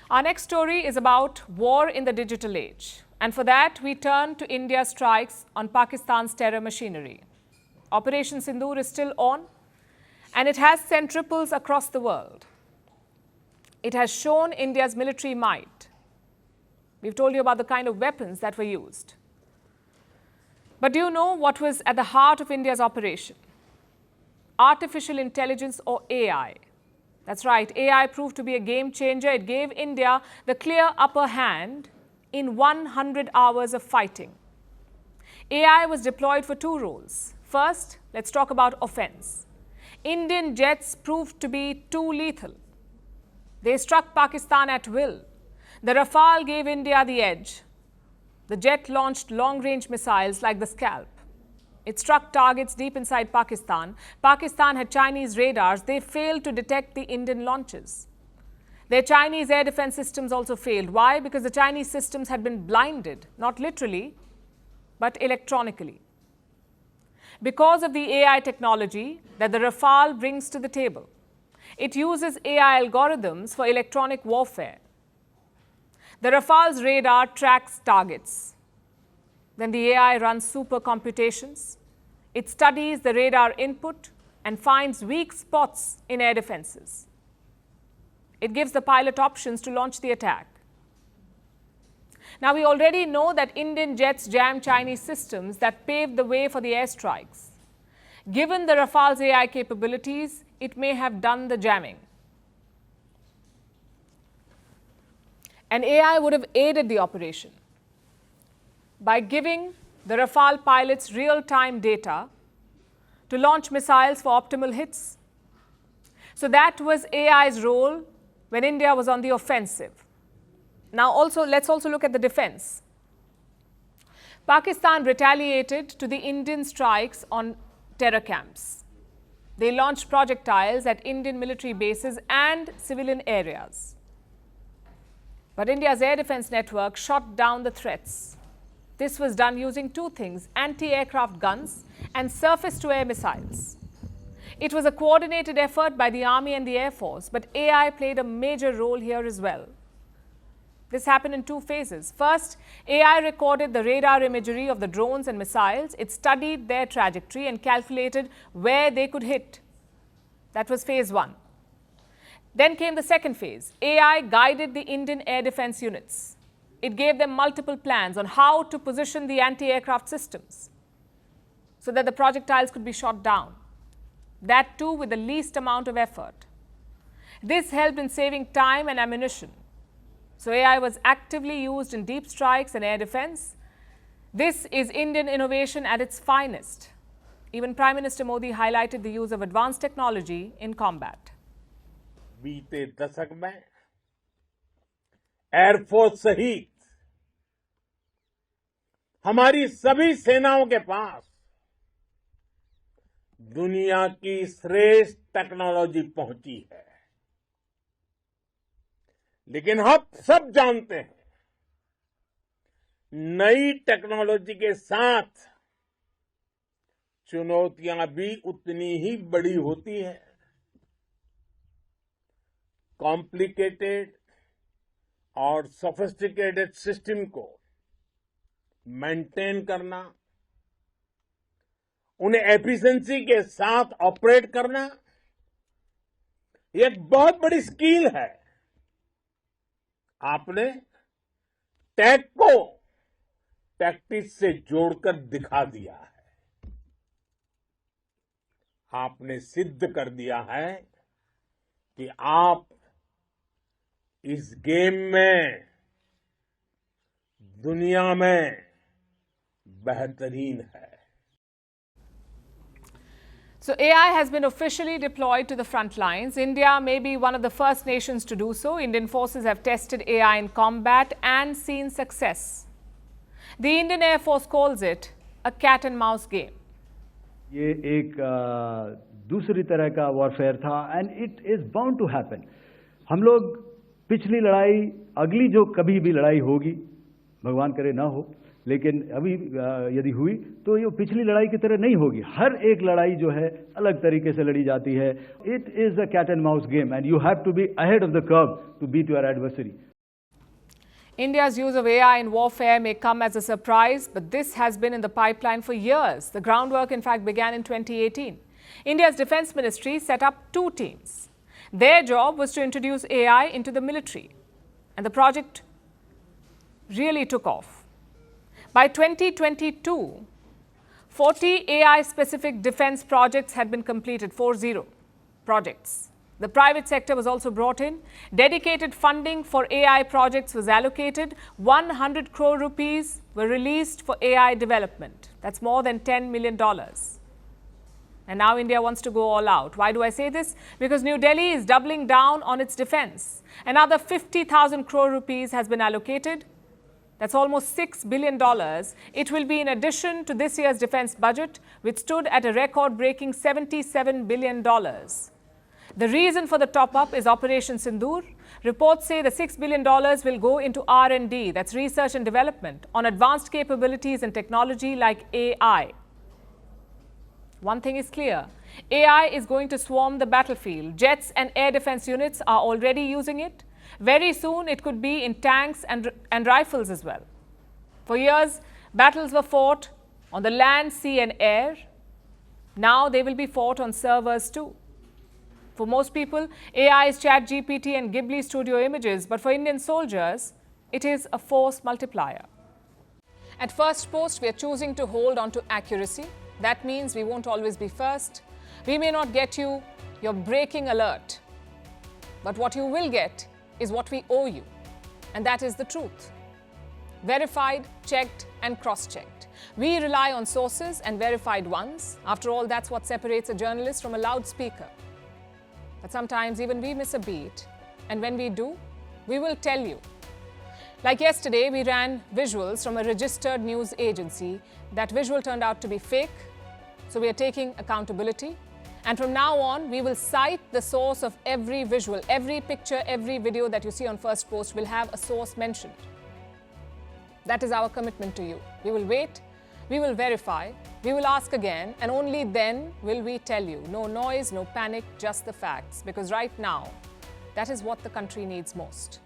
Our next story is about war in the digital age. And for that, we turn to India's strikes on Pakistan's terror machinery. Operation Sindoor is still on, and it has sent ripples across the world. It has shown India's military might. We've told you about the kind of weapons that were used. But do you know what was at the heart of India's operation? Artificial intelligence, or AI. That's right, AI proved to be a game changer. It gave India the clear upper hand in 100 hours of fighting. AI was deployed for two roles. First, let's talk about offense. Indian jets proved to be too lethal. They struck Pakistan at will. The Rafale gave India the edge. The jet launched long-range missiles like the Scalp. It struck targets deep inside Pakistan. Pakistan had Chinese radars. They failed to detect the Indian launches. Their Chinese air defense systems also failed. Why? Because the Chinese systems had been blinded, not literally, but electronically. Because of the AI technology that the Rafale brings to the table, it uses AI algorithms for electronic warfare. The Rafale's radar tracks targets. Then the AI runs super computations. It studies the radar input and finds weak spots in air defenses. It gives the pilot options to launch the attack. Now, we already know that Indian jets jammed Chinese systems that paved the way for the airstrikes. Given the Rafale's AI capabilities, it may have done the jamming. And AI would have aided the operation by giving the Rafale pilots real-time data to launch missiles for optimal hits. So that was AI's role when India was on the offensive. Now let's also look at the defense. Pakistan retaliated to the Indian strikes on terror camps. They launched projectiles at Indian military bases and civilian areas. But India's air defense network shot down the threats. This was done using two things: anti-aircraft guns and surface-to-air missiles. It was a coordinated effort by the Army and the Air Force, but AI played a major role here as well. This happened in two phases. First, AI recorded the radar imagery of the drones and missiles. It studied their trajectory and calculated where they could hit. That was phase one. Then came the second phase. AI guided the Indian air defense units. It gave them multiple plans on how to position the anti-aircraft systems so that the projectiles could be shot down. That too with the least amount of effort. This helped in saving time and ammunition. So AI was actively used in deep strikes and air defense. This is Indian innovation at its finest. Even Prime Minister Modi highlighted the use of advanced technology in combat. बीते दशक में air force सहित हमारी सभी सेनाओं के पास दुनिया की श्रेष्ठ टेक्नोलॉजी पहुंची है। लेकिन हम सब जानते हैं, नई टेक्नोलॉजी के साथ चुनौतियां भी उतनी ही बड़ी होती हैं। कॉम्प्लिकेटेड और सोफिस्टिकेटेड सिस्टम को मेंटेन करना, उन्हें एफिशिएंसी के साथ ऑपरेट करना, ये एक बहुत बड़ी स्किल है। आपने टेक को टैक्टिक्स से जोड़कर दिखा दिया है। आपने सिद्ध कर दिया है कि आप इस गेम में दुनिया में बेहतरीन है। So AI has been officially deployed to the front lines. India may be one of the first nations to do so. Indian forces have tested AI in combat and seen success. The Indian Air Force calls it a cat and mouse game. ये एक दूसरी तरह का warfare था and it is bound to happen. हम लोग पिछली लड़ाई, अगली जो कभी भी लड़ाई होगी, भगवान करे ना हो, लेकिन अभी यदि हुई तो ये पिछली लड़ाई की तरह नहीं होगी। हर एक लड़ाई जो है अलग तरीके से लड़ी जाती है। It is a cat and mouse game and you have to be ahead of the curve to beat your adversary. India's use of AI in warfare may come as a surprise, but this has been in the pipeline for years. The groundwork, in fact, began in 2018. India's Defence Ministry set up 2 teams. Their job was to introduce AI into the military, and the project really took off. By 2022, 40 AI-specific defence projects had been completed, 40 projects. The private sector was also brought in. Dedicated funding for AI projects was allocated. 100 crore rupees were released for AI development. That's more than $10 million. And now India wants to go all out. Why do I say this? Because New Delhi is doubling down on its defence. Another 50,000 crore rupees has been allocated. That's almost $6 billion. It will be in addition to this year's defence budget, which stood at a record-breaking $77 billion. The reason for the top-up is Operation Sindoor. Reports say the $6 billion will go into R&D, that's research and development, on advanced capabilities and technology like AI. One thing is clear, AI is going to swarm the battlefield. Jets and air defense units are already using it. Very soon, it could be in tanks and rifles as well. For years, battles were fought on the land, sea and air. Now they will be fought on servers too. For most people, AI is ChatGPT and Ghibli studio images, but for Indian soldiers, it is a force multiplier. At Firstpost, we are choosing to hold on to accuracy. That means we won't always be first. We may not get you your breaking alert, but what you will get is what we owe you, and that is the truth. Verified, checked and cross-checked. We rely on sources and verified ones. After all, that's what separates a journalist from a loudspeaker. But sometimes even we miss a beat, and when we do, we will tell you. Like yesterday, we ran visuals from a registered news agency. That visual turned out to be fake, so we are taking accountability. And from now on, we will cite the source of every visual, every picture, every video that you see on Firstpost will have a source mentioned. That is our commitment to you. We will wait, we will verify, we will ask again, and only then will we tell you. No noise, no panic, just the facts. Because right now, that is what the country needs most.